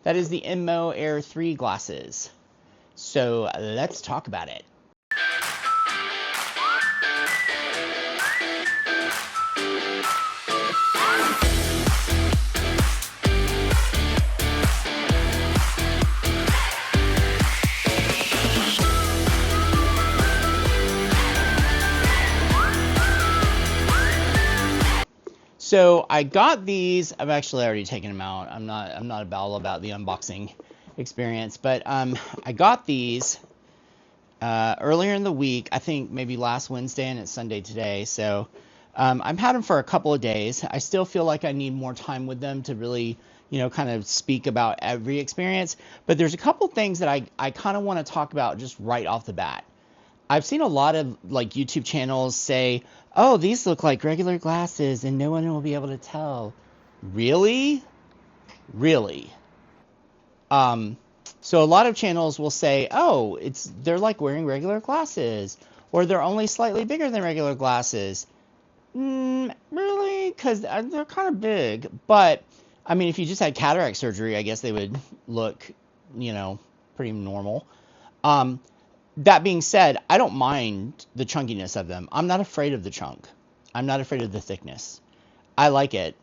That is the INMO AIR 3 glasses. So let's talk about it. So I got these. I've actually already taken them out. I'm not all about the unboxing experience, but I got these earlier in the week. I think maybe last Wednesday, and it's Sunday today. So I've had them for a couple of days. I still feel like I need more time with them to really, kind of speak about every experience. But there's a couple things that I kind of want to talk about just right off the bat. I've seen a lot of like YouTube channels say, oh, these look like regular glasses and no one will be able to tell. Really? Really? So a lot of channels will say, oh, they're like wearing regular glasses, or they're only slightly bigger than regular glasses. Really? Because they're kind of big. But, I mean, if you just had cataract surgery, I guess they would look, pretty normal. That being said, I don't mind the chunkiness of them. I'm not afraid of the chunk. I'm not afraid of the thickness. I like it.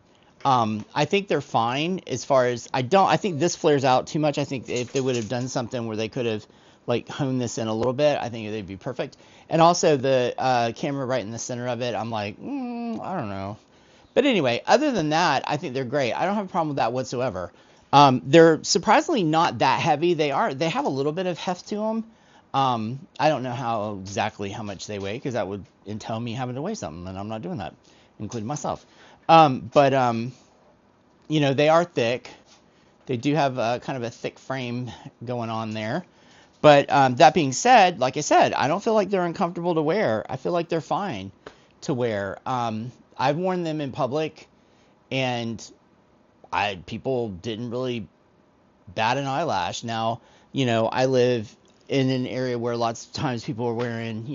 I think they're fine as far as I think this flares out too much. I think if they would have done something where they could have like honed this in a little bit, I think they'd be perfect. And also the camera right in the center of it, I'm like, I don't know. But anyway, other than that, I think they're great. I don't have a problem with that whatsoever. They're surprisingly not that heavy. They have a little bit of heft to them. I don't know exactly how much they weigh, because that would entail me having to weigh something, and I'm not doing that, including myself. But they are thick. They do have kind of a thick frame going on there. But that being said, like I said, I don't feel like they're uncomfortable to wear. I feel like they're fine to wear. I've worn them in public, and people didn't really bat an eyelash. Now, I live in an area where lots of times people are wearing,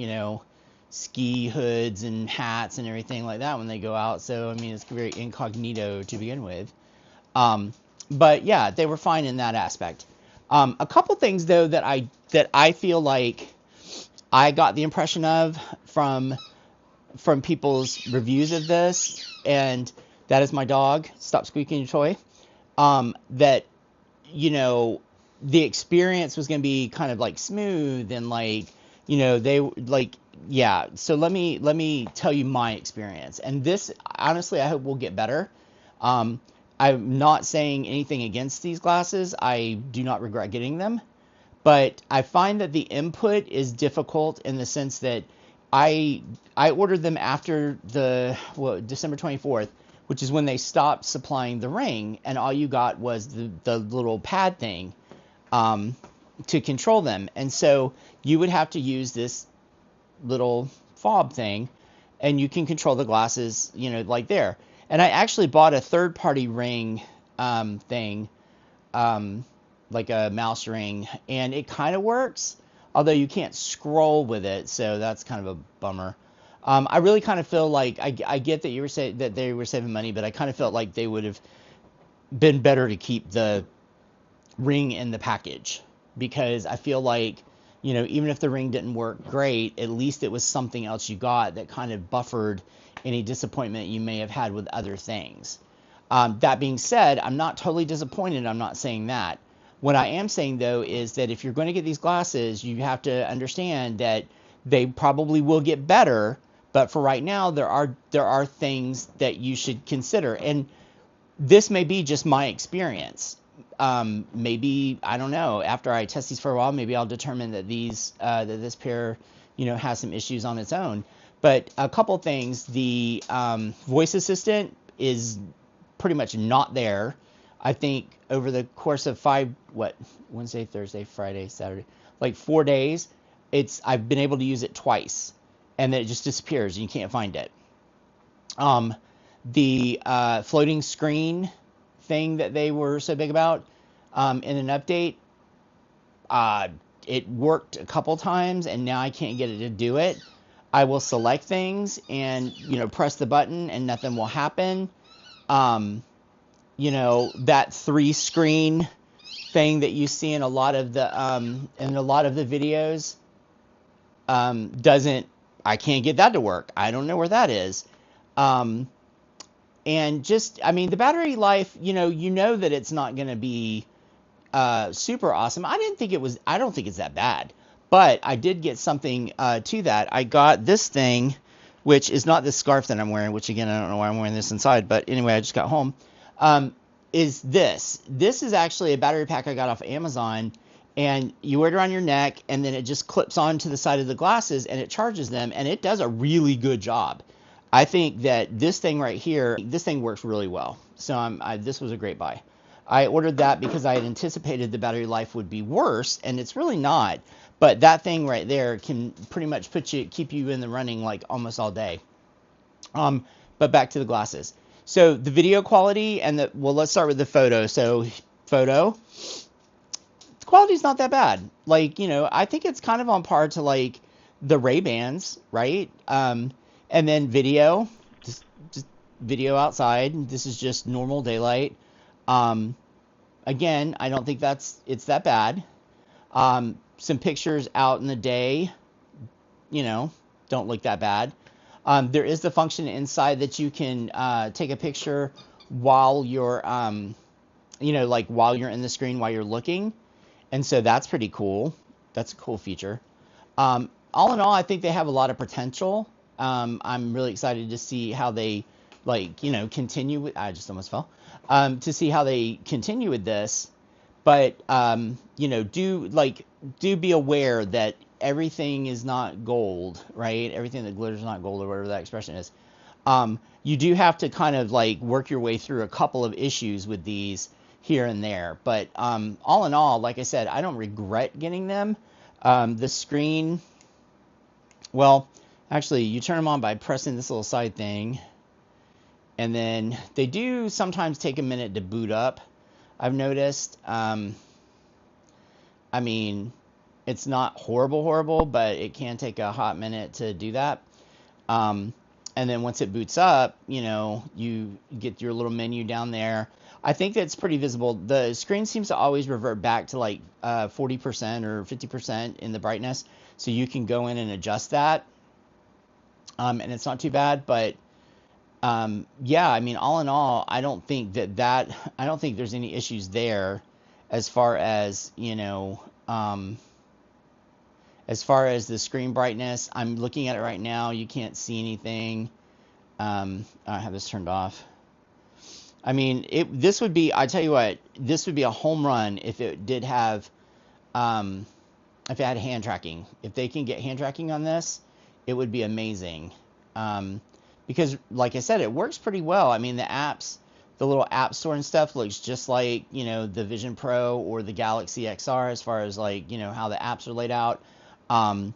ski hoods and hats and everything like that when they go out. So, I mean, it's very incognito to begin with. But yeah, they were fine in that aspect. A couple things though that I feel like I got the impression of from people's reviews of this, and that is my dog. Stop squeaking your toy. That, the experience was going to be kind of like smooth and like, they like, yeah. So let me tell you my experience. And this, honestly, I hope will get better. I'm not saying anything against these glasses. I do not regret getting them, but I find that the input is difficult in the sense that I ordered them after December 24th, which is when they stopped supplying the ring, and all you got was the little pad thing to control them. And so you would have to use this little fob thing, and you can control the glasses, like there. And I actually bought a third-party ring thing, like a mouse ring, and it kind of works, although you can't scroll with it, so that's kind of a bummer. I really kind of feel like I get that you were saying that they were saving money, but I kind of felt like they would have been better to keep the ring in the package, because I feel like, even if the ring didn't work great, at least it was something else you got that kind of buffered any disappointment you may have had with other things. That being said, I'm not totally disappointed. I'm not saying that. What I am saying, though, is that if you're going to get these glasses, you have to understand that they probably will get better, but for right now, there are things that you should consider. And this may be just my experience. Maybe, I don't know, after I test these for a while, maybe I'll determine that this pair, has some issues on its own. But a couple things, the voice assistant is pretty much not there. I think over the course of Wednesday, Thursday, Friday, Saturday, like 4 days, I've been able to use it twice, and then it just disappears and you can't find it. The floating screen thing that they were so big about in an update, it worked a couple times, and now I can't get it to do it. I will select things and press the button and nothing will happen. That 3 screen thing that you see in a lot of the videos doesn't. I can't get that to work. I don't know where that is. Um, and just, I mean, the battery life, you know that it's not going to be super awesome. I don't think it's that bad, but I did get something to that. I got this thing, which is not this scarf that I'm wearing, which again, I don't know why I'm wearing this inside, but anyway, I just got home. Is this. This is actually a battery pack I got off Amazon, and you wear it around your neck, and then it just clips onto the side of the glasses, and it charges them, and it does a really good job. I think that this thing right here, this thing works really well. So this was a great buy. I ordered that because I had anticipated the battery life would be worse, and it's really not. But that thing right there can pretty much keep you in the running like almost all day. But back to the glasses. So the video quality and let's start with the photo. So photo, the quality's not that bad. Like, I think it's kind of on par to like the Ray-Bans, right? And then video, just video outside. This is just normal daylight. Again, I don't think it's that bad. Some pictures out in the day, don't look that bad. There is the function inside that you can take a picture while you're, like while you're in the screen, while you're looking. And so that's pretty cool. That's a cool feature. All in all, I think they have a lot of potential. I'm really excited to see how they, continue with, I just almost fell, to see how they continue with this. But, do be aware that everything is not gold, right? Everything that glitters is not gold, or whatever that expression is. You do have to kind of like work your way through a couple of issues with these here and there. But all in all, like I said, I don't regret getting them. The screen, well, actually, you turn them on by pressing this little side thing. And then they do sometimes take a minute to boot up, I've noticed. I mean, it's not horrible, but it can take a hot minute to do that. And then once it boots up, you get your little menu down there. I think that's pretty visible. The screen seems to always revert back to like 40% or 50% in the brightness. So you can go in and adjust that. And it's not too bad, but yeah, I mean, all in all, I don't think I don't think there's any issues there as far as, as far as the screen brightness. I'm looking at it right now. You can't see anything. I have this turned off. I mean, this would be, I tell you what, this would be a home run if it did have, if it had hand tracking. If they can get hand tracking on this, it would be amazing. Because, like I said, it works pretty well. I mean, the apps, the little app store and stuff looks just like, the Vision Pro or the Galaxy XR as far as, like, how the apps are laid out. One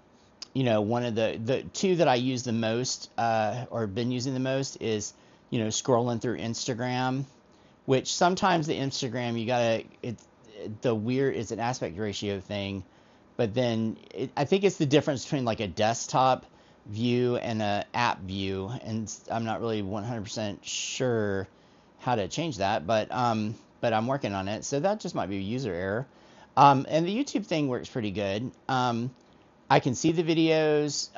of the two that I use the most, or been using the most is, scrolling through Instagram, which sometimes the Instagram, it's an aspect ratio thing. But then I think it's the difference between like a desktop view and a app view, and I'm not really 100% sure how to change that, but I'm working on it. So that just might be a user error. And the YouTube thing works pretty good. I can see the videos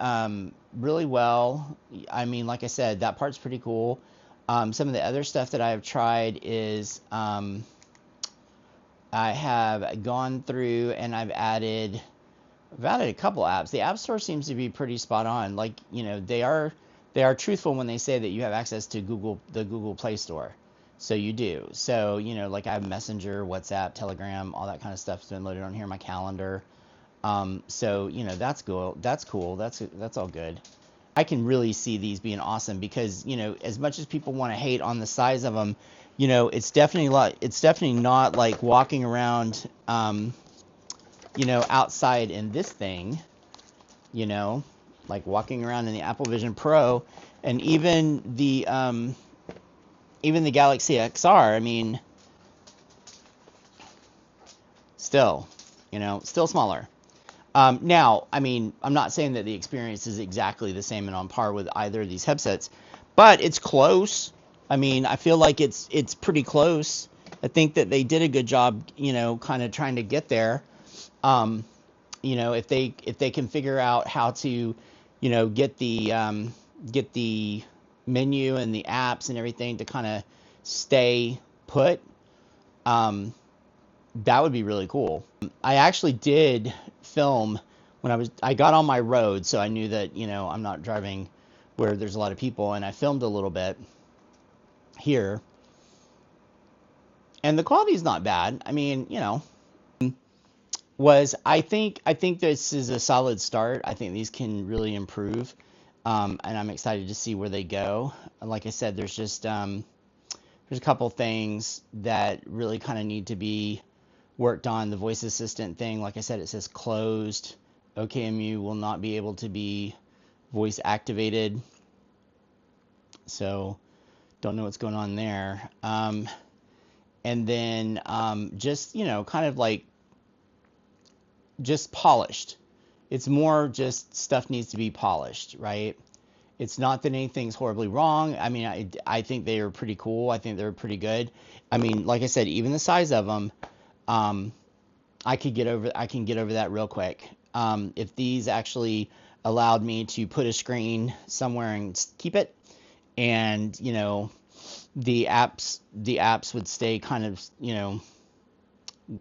really well. I mean, like I said, that part's pretty cool. Some of the other stuff that I've tried is I have gone through and I've added a couple apps. The App Store seems to be pretty spot on. Like, they are truthful when they say that you have access to the Google Play Store. So you do. So, like I have Messenger, WhatsApp, Telegram, all that kind of stuff's been loaded on here, my calendar. So, that's cool. That's cool. That's all good. I can really see these being awesome because, as much as people want to hate on the size of them, it's definitely not like walking around, outside in this thing, like walking around in the Apple Vision Pro, and even the Galaxy XR. I mean, still smaller. Now, I mean, I'm not saying that the experience is exactly the same and on par with either of these headsets, but it's close. I mean, I feel like it's pretty close I think that they did a good job, kind of trying to get there. Um, if they can figure out how to, get the menu and the apps and everything to kind of stay put, um, that would be really cool. I actually did film when I got on my road, so I knew that, I'm not driving where there's a lot of people, and I filmed a little bit here, and the quality's not bad. I mean, I think this is a solid start. I think these can really improve, and I'm excited to see where they go. Like I said, there's a couple things that really kind of need to be worked on. The voice assistant thing, like I said, it says closed. OKMU will not be able to be voice activated, so don't know what's going on there. And then just kind of like just polished. It's more just stuff needs to be polished, right? It's not that anything's horribly wrong. I mean, I think they are pretty cool. I think they're pretty good. I mean, like I said, even the size of them, I can get over that real quick. If these actually allowed me to put a screen somewhere and keep it, and the apps would stay kind of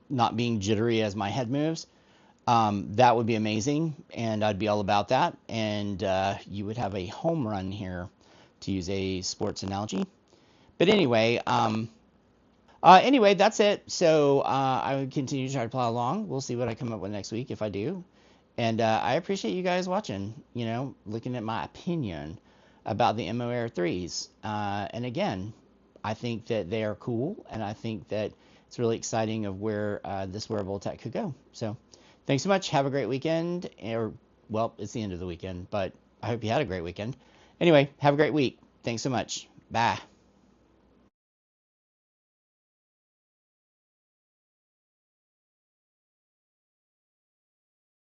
not being jittery as my head moves. That would be amazing, and I'd be all about that. And you would have a home run here, to use a sports analogy. But anyway, that's it. So I would continue to try to plow along. We'll see what I come up with next week if I do. And I appreciate you guys watching, looking at my opinion about the INMO AIR 3s. And again, I think that they are cool, and I think that it's really exciting of where this wearable tech could go. So thanks so much. Have a great weekend. Well, it's the end of the weekend, but I hope you had a great weekend. Anyway, have a great week. Thanks so much. Bye.